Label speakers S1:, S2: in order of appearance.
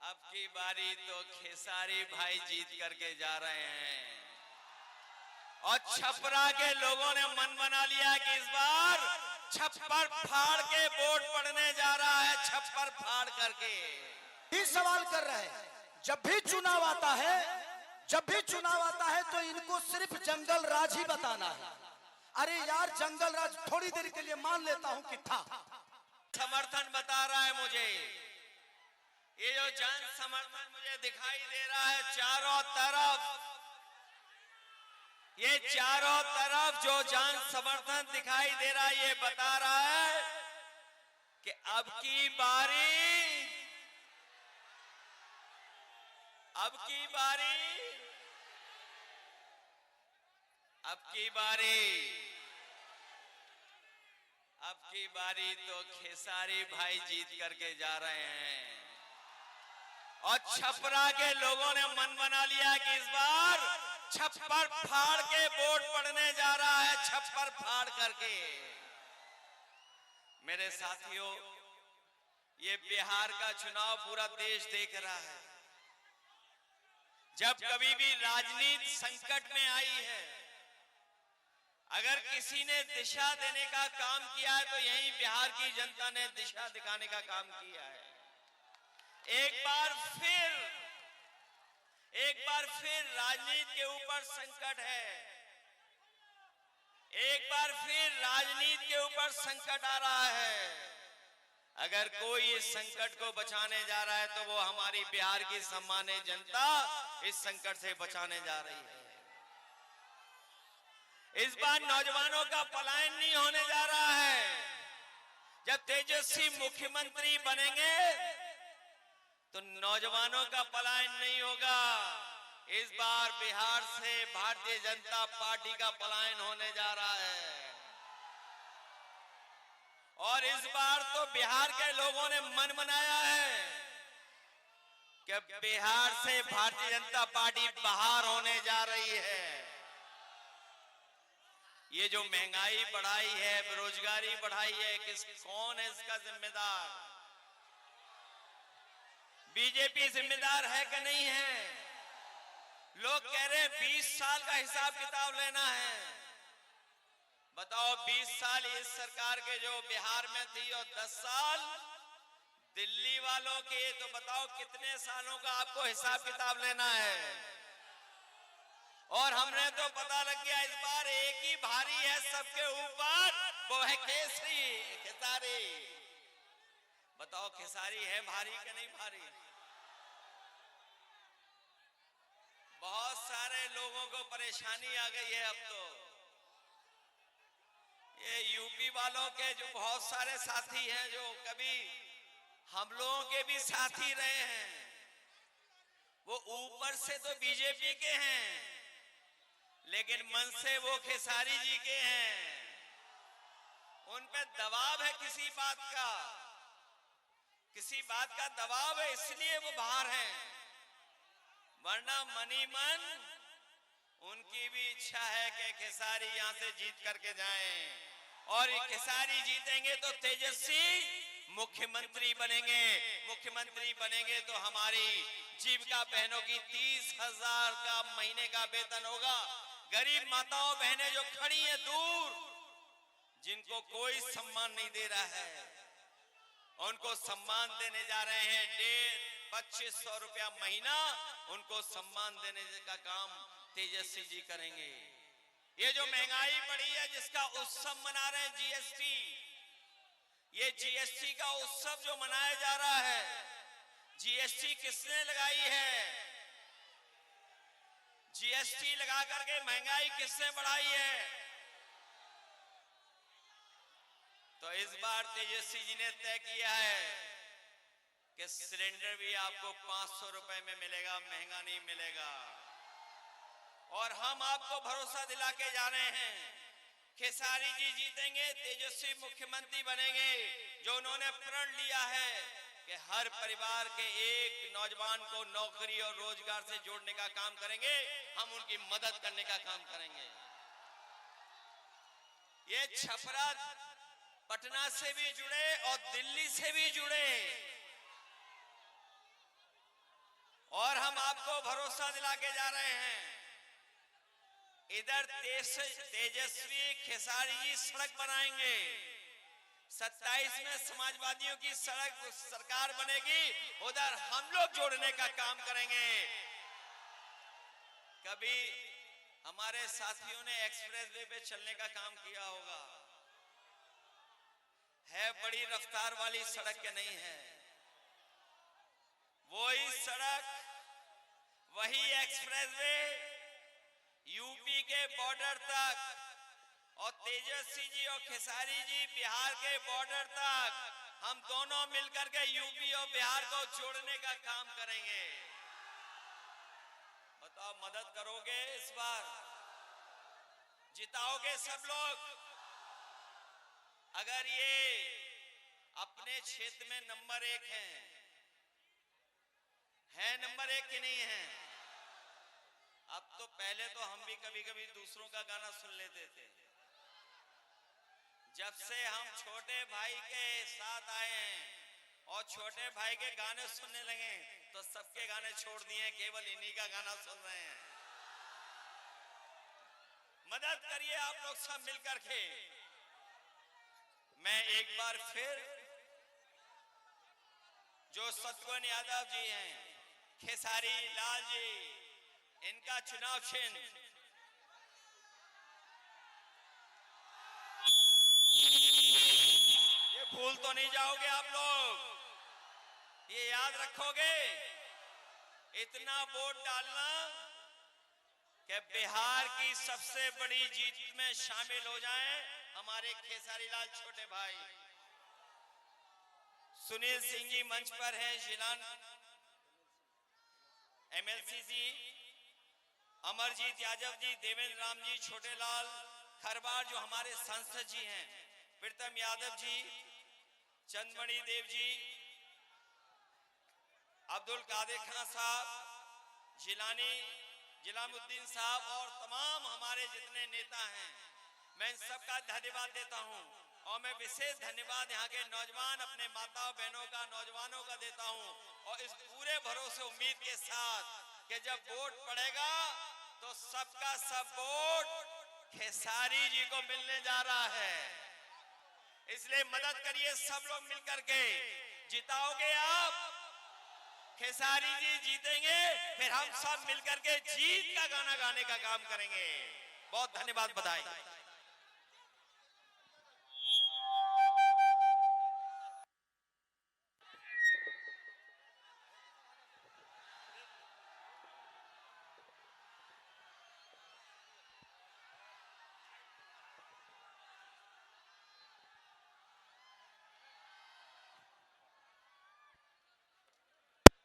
S1: अब की बारी तो खेसारी भाई जीत करके जा रहे हैं और छपरा के लोगों ने मन बना लिया कि इस बार छप्पर फाड़ के वोट पड़ने जा रहा है। छप्पर फाड़ करके
S2: ही सवाल कर रहे हैं। जब भी चुनाव आता है तो इनको सिर्फ जंगल राज ही बताना है। अरे यार, जंगल राज थोड़ी देर के लिए मान लेता हूं कि था।
S1: समर्थन बता रहा है मुझे, ये जो जन समर्थन मुझे दिखाई दे रहा है चारों तरफ, ये चारों तरफ जो जन समर्थन दिखाई दे रहा है, ये बता रहा है कि अब की बारी तो खेसारी भाई जीत करके जा रहे हैं और छपरा के लोगों ने मन बना लिया कि इस बार छप्पर फाड़ के वोट पड़ने जा रहा है। छप्पर फाड़ करके मेरे साथियों, ये बिहार का चुनाव पूरा देश देख रहा है। जब कभी भी राजनीति संकट में आई है, अगर किसी ने दिशा देने का काम किया है तो यही बिहार की जनता ने दिशा दिखाने का काम किया है। एक बार फिर राजनीति के ऊपर संकट है। एक बार फिर राजनीति के ऊपर संकट आ रहा है। अगर कोई इस संकट को बचाने जा रहा है तो वो हमारी बिहार की सम्मानित जनता इस संकट से बचाने जा रही है। इस बार नौजवानों का पलायन नहीं होने जा रहा है। जब तेजस्वी मुख्यमंत्री बनेंगे तो नौजवानों का पलायन नहीं होगा। इस बार बिहार से भारतीय जनता पार्टी का पलायन होने जा रहा है और इस बार तो बिहार के लोगों ने मन बनाया है कि बिहार से भारतीय जनता पार्टी बाहर होने जा रही है। ये जो महंगाई बढ़ाई है, बेरोजगारी बढ़ाई है, कौन है इसका जिम्मेदार? बीजेपी जिम्मेदार है कि नहीं है? लोग कह रहे हैं 20 साल का हिसाब किताब लेना है। बताओ, 20 साल इस सरकार के जो बिहार में थी और 10 साल दिल्ली वालों के, तो बताओ कितने सालों का आपको हिसाब किताब लेना है? और हमने तो पता लग गया इस बार एक ही भारी है सबके ऊपर, वो है खेसारी। बताओ, खेसारी है भारी कि नहीं भारी? बहुत सारे लोगों को परेशानी आ गई है। अब तो ये यूपी वालों के जो बहुत सारे साथी हैं, जो कभी हम लोगों के भी साथी रहे हैं, वो ऊपर से तो बीजेपी के हैं लेकिन मन से वो खेसारी जी के हैं। उन पे दबाव है किसी बात का दबाव है, इसलिए वो बाहर हैं। वरना मनी मन उनकी भी इच्छा है कि खेसारी यहां से जीत करके जाएं और खेसारी जीतेंगे तो तेजस्वी मुख्यमंत्री बनेंगे। मुख्यमंत्री बनेंगे तो हमारी जीविका बहनों की 30,000 का महीने का वेतन होगा। गरीब माताओं बहनें जो खड़ी हैं दूर, जिनको कोई सम्मान नहीं दे रहा है, उनको सम्मान देने जा रहे हैं। 2500 रुपया महीना उनको सम्मान देने का काम तेजस्वी जी करेंगे। ये जो महंगाई बढ़ी है, जिसका उत्सव मना रहे हैं जीएसटी, ये जीएसटी का उत्सव जो मनाया जा रहा है, जीएसटी किसने लगाई है? जीएसटी लगा करके महंगाई किसने बढ़ाई है? तो इस बार तेजस्वी जी ने तय किया है कि सिलेंडर भी आपको 500 रुपए में मिलेगा, महंगा नहीं मिलेगा। और हम आपको भरोसा दिला के जा रहे हैं, खेसारी जी जीतेंगे, तेजस्वी मुख्यमंत्री बनेंगे। जो उन्होंने प्रण लिया है कि हर परिवार के एक नौजवान को नौकरी और रोजगार से जोड़ने का काम करेंगे, हम उनकी मदद करने का काम करेंगे। ये छपरा पटना से भी जुड़े और दिल्ली से भी जुड़े, हम आपको भरोसा दिला के जा रहे हैं, इधर तेजस्वी खेसारी जी सड़क बनाएंगे, 27 में समाजवादियों की सड़क सरकार बनेगी, उधर हम लोग जोड़ने का काम करेंगे। कभी हमारे साथियों ने एक्सप्रेस वे पे चलने का काम किया होगा, है बड़ी रफ्तार वाली सड़क के नहीं है, वही सड़क वही एक्सप्रेस वे यूपी के बॉर्डर तक, और तेजस्वी जी और खेसारी जी बिहार के बॉर्डर तक, हम दोनों मिलकर के यूपी और बिहार को जोड़ने का काम करेंगे। बताओ, मदद करोगे? इस बार जिताओगे सब लोग? अगर ये अपने क्षेत्र में नंबर 1 है नंबर 1 की नहीं है? अब तो पहले तो हम भी कभी कभी दूसरों का गाना सुन लेते थे, जब से हम छोटे भाई के साथ आए हैं और छोटे भाई के गाने सुनने लगे तो सबके गाने छोड़ दिए, केवल इन्हीं का गाना सुन रहे हैं। मदद करिए आप लोग सब मिलकर के। मैं एक बार फिर जो सत्वन यादव जी हैं, खेसारी लाल जी, इनका चुनाव चिन्ह ये भूल तो नहीं जाओगे आप लोग, ये याद रखोगे? इतना वोट डालना कि बिहार की सबसे बड़ी जीत में शामिल हो जाएं हमारे खेसारी लाल छोटे भाई। सुनील सिंह जी मंच पर हैं, जिलान एमएलसी जी, अमरजीत यादव जी, देवेंद्र राम जी, छोटे लाल खरबार जो हमारे सांसद जी हैं, प्रीतम यादव जी, चंदमणि देव जी, अब्दुल कादिर खान साहब, जिलानी जिलामुद्दीन साहब और तमाम हमारे जितने नेता हैं, मैं इन सबका धन्यवाद देता हूं। और मैं विशेष धन्यवाद यहाँ के नौजवान अपने माताओं बहनों का, नौजवानों का देता हूं, और इस पूरे भरोसे उम्मीद के साथ कि जब वोट पड़ेगा तो सबका सब वोट खेसारी जी को मिलने जा रहा है। इसलिए मदद करिए सब लोग मिलकर के, जिताओगे आप, खेसारी जी जीतेंगे, फिर हम सब मिलकर के जीत का गाना गाने का काम करेंगे। बहुत धन्यवाद, बधाई।